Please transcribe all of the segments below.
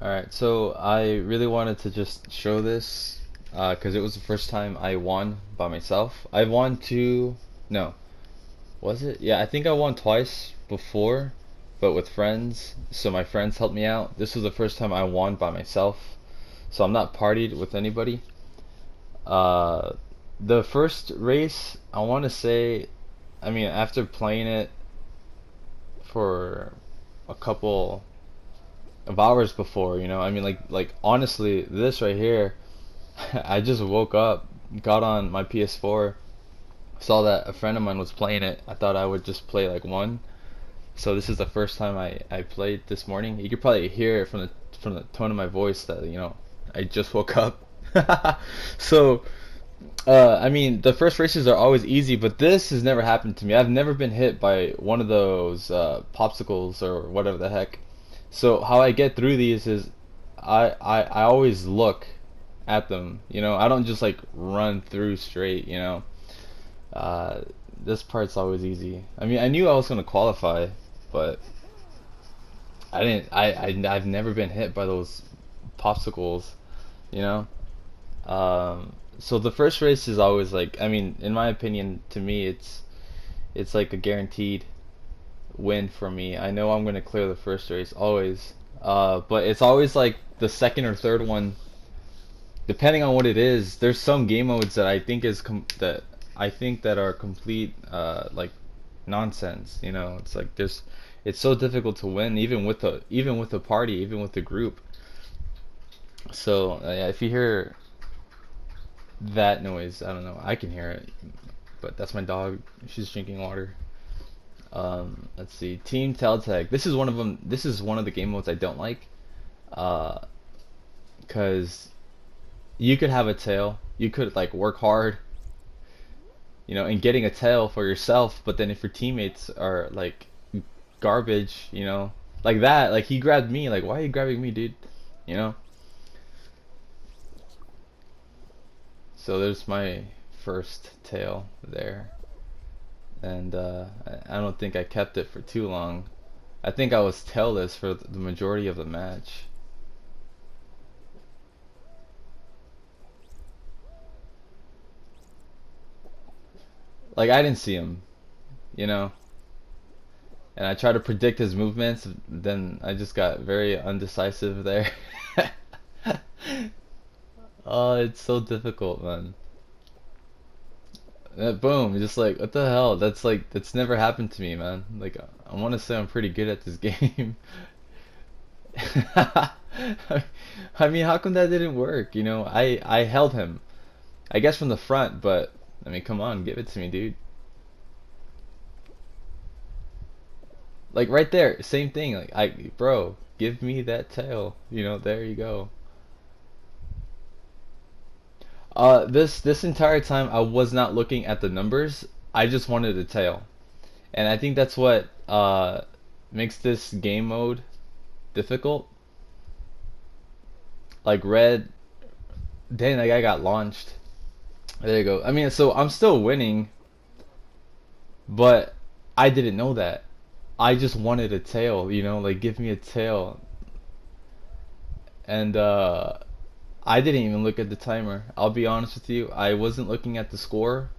Alright, so I really wanted to just show this because it was the first time I won by myself. I won two, no, was it? Yeah, I think I won twice before, but with friends. So my friends helped me out. This was the first time I won by myself. So I'm not partied with anybody. Uh, the first race, I want to say, I mean, after playing it for a couple of hours before, I mean, like honestly, this right here, I just woke up, got on my PS4, saw that a friend of mine was playing it. I thought I would just play like one. So this is the first time I played this morning. You could probably hear it from the tone of my voice that I just woke up. So I mean, the first races are always easy, but this has never happened to me. I've never been hit by one of those popsicles or whatever the heck. So how I get through these is I always look at them. I don't just like run through straight. Uh, this part's always easy. I mean, I knew I was gonna qualify, but I didn't. I've never been hit by those popsicles. You know. So the first race is always like, I mean, in my opinion, to me, it's like a guaranteed win for me. I know I'm gonna clear the first race always, but it's always like the second or third one, depending on what it is. There's some game modes that I think that are complete like nonsense. It's like it's so difficult to win, even with the party, even with the group. So yeah, if you hear that noise, I don't know. I can hear it, but that's my dog. She's drinking water. Let's see. Team Telltag. This is one of them. This is one of the game modes I don't like. Uh, cause you could have a tail. You could like work hard, in getting a tail for yourself. But then if your teammates are like garbage, like that, like he grabbed me. Like, why are you grabbing me, dude? You know. So there's my first tail there. And I don't think I kept it for too long. I think I was tailless for the majority of the match. Like I didn't see him, you know, and I tried to predict his movements, then I just got very undecisive there. Oh, it's so difficult, man. Boom, just like what the hell? That's never happened to me, man. Like I want to say I'm pretty good at this game. I mean, how come that didn't work? I held him. I guess from the front, but I mean, come on, give it to me, dude. Like right there, same thing. Like bro, give me that tail. There you go. This entire time I was not looking at the numbers. I just wanted a tail, and I think that's what makes this game mode difficult. Like red, dang, that guy got launched. There you go. I mean, so I'm still winning, but I didn't know that. I just wanted a tail, like give me a tail. And I didn't even look at the timer. I'll be honest with you. I wasn't looking at the score.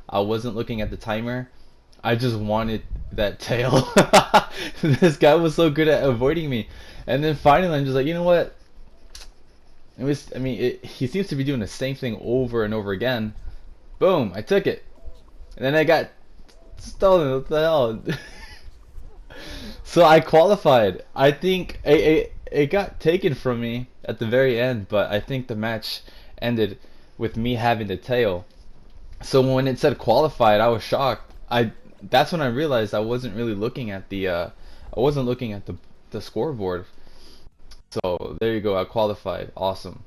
I wasn't looking at the timer. I just wanted that tail. This guy was so good at avoiding me. And then finally I'm just like, you know what? I mean, he seems to be doing the same thing over and over again. Boom, I took it. And then I got stolen. What the hell? So I qualified. I think it got taken from me at the very end, but I think the match ended with me having the tail. So when it said qualified, I was shocked. That's when I realized I wasn't really looking at I wasn't looking at the scoreboard. So there you go, I qualified. Awesome.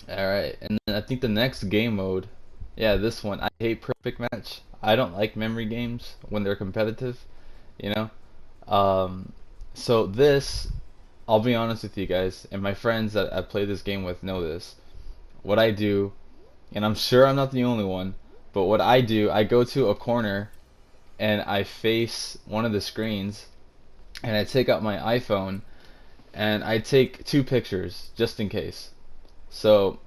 All right, and then I think the next game mode, yeah, this one. I hate perfect match. I don't like memory games when they're competitive, you know. Um, so this, I'll be honest with you guys, and my friends that I play this game with know this. What I do, and I'm sure I'm not the only one, but what I do, I go to a corner and I face one of the screens and I take out my iPhone and I take two pictures just in case. So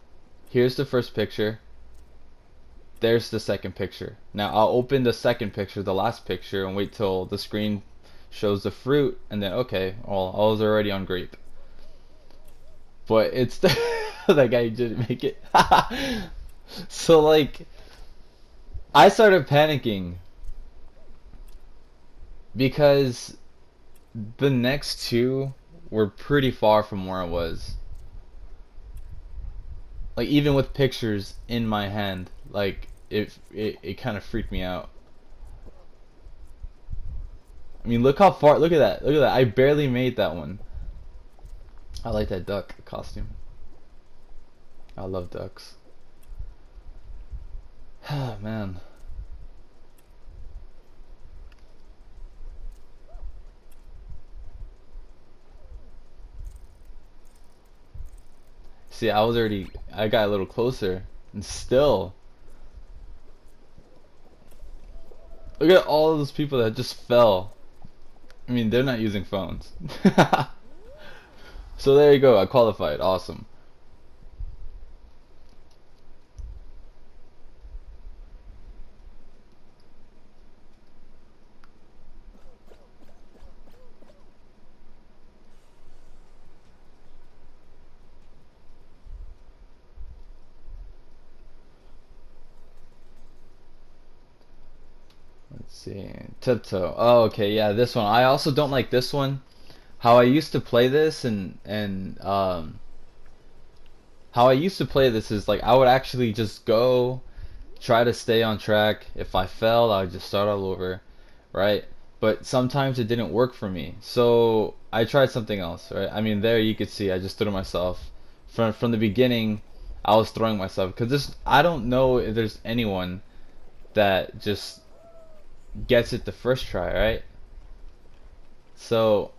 here's the first picture. There's the second picture. Now I'll open the second picture, the last picture, and wait till the screen shows the fruit, and then okay, well, I was already on grape. But it's the that guy didn't make it. So like I started panicking because the next two were pretty far from where I was. Like even with pictures in my hand, like it kind of freaked me out. I mean, look how far. Look at that. Look at that. I barely made that one. I like that duck costume. I love ducks. Oh man. See, I got a little closer, and still, look at all of those people that just fell. I mean, they're not using phones. So there you go. I qualified. Awesome. Let's see. Tiptoe. Oh, okay. Yeah, this one. I also don't like this one. How I used to play this and how I used to play this is like I would actually just go try to stay on track. If I fell, I would just start all over, right? But sometimes it didn't work for me. So I tried something else, right? I mean, there you could see I just threw myself. From the beginning, I was throwing myself because this I don't know if there's anyone that just gets it the first try, right? So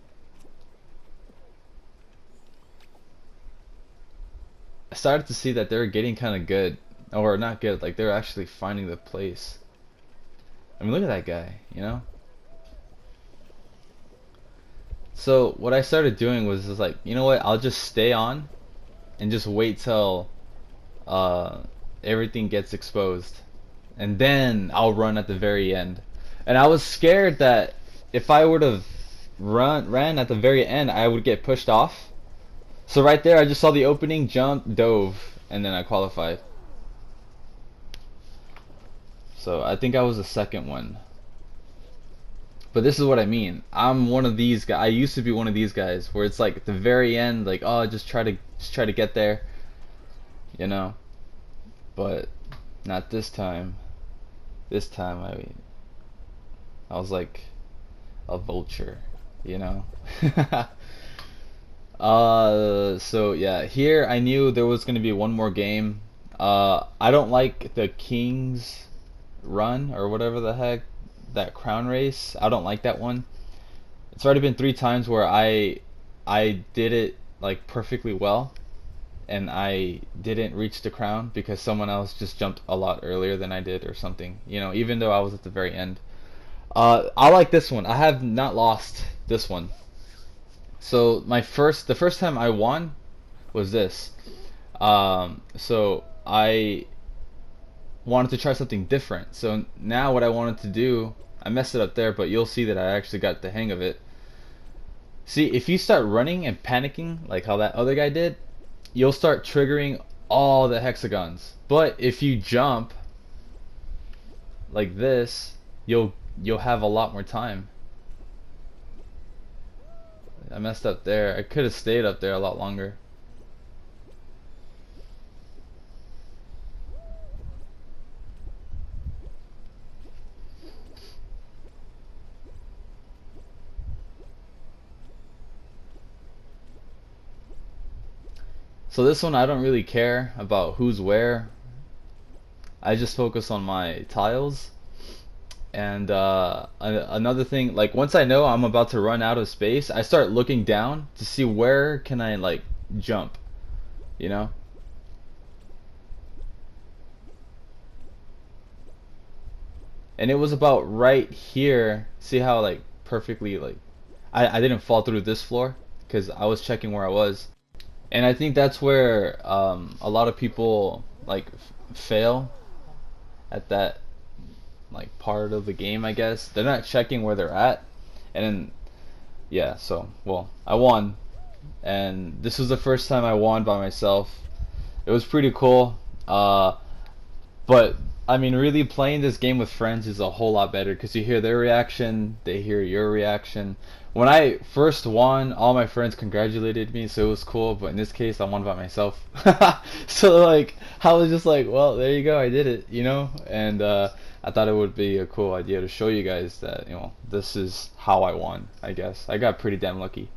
I started to see that they were getting kind of good, or not good, like they're actually finding the place. I mean, look at that guy, you know? So what I started doing was just like, you know what? I'll just stay on and just wait till uh, everything gets exposed, and then I'll run at the very end. And I was scared that if I would have ran at the very end, I would get pushed off. So right there, I just saw the opening, jump, dove, and then I qualified. So I think I was the second one. But this is what I mean. I'm one of these guys. I used to be one of these guys where it's like at the very end, like oh, just try to get there, you know. But not this time. This time I was like a vulture, you know. So yeah, here I knew there was gonna be one more game. I don't like the King's Run or whatever the heck, that crown race. I don't like that one. It's already been three times where I did it like perfectly well, and I didn't reach the crown because someone else just jumped a lot earlier than I did or something. You know, even though I was at the very end. I like this one. I have not lost this one. So the first time I won was this. So I wanted to try something different. So now what I wanted to do, I messed it up there, but you'll see that I actually got the hang of it. See, if you start running and panicking like how that other guy did, you'll start triggering all the hexagons. But if you jump like this, you'll have a lot more time. I messed up there. I could have stayed up there a lot longer. So this one I don't really care about who's where. I just focus on my tiles. And another thing, like once I know I'm about to run out of space, I start looking down to see where can I like jump, you know? And it was about right here. See how like perfectly like I didn't fall through this floor. because I was checking where I was. And I think that's where a lot of people like fail at that like part of the game, I guess. They're not checking where they're at. And then yeah, so well, I won, and this was the first time I won by myself. It was pretty cool. But I mean, really playing this game with friends is a whole lot better because you hear their reaction, they hear your reaction. When I first won, all my friends congratulated me, so it was cool. But in this case, I won by myself. So like, I was just like, well, there you go, I did it, you know. And I thought it would be a cool idea to show you guys that, you know, this is how I won. I guess I got pretty damn lucky.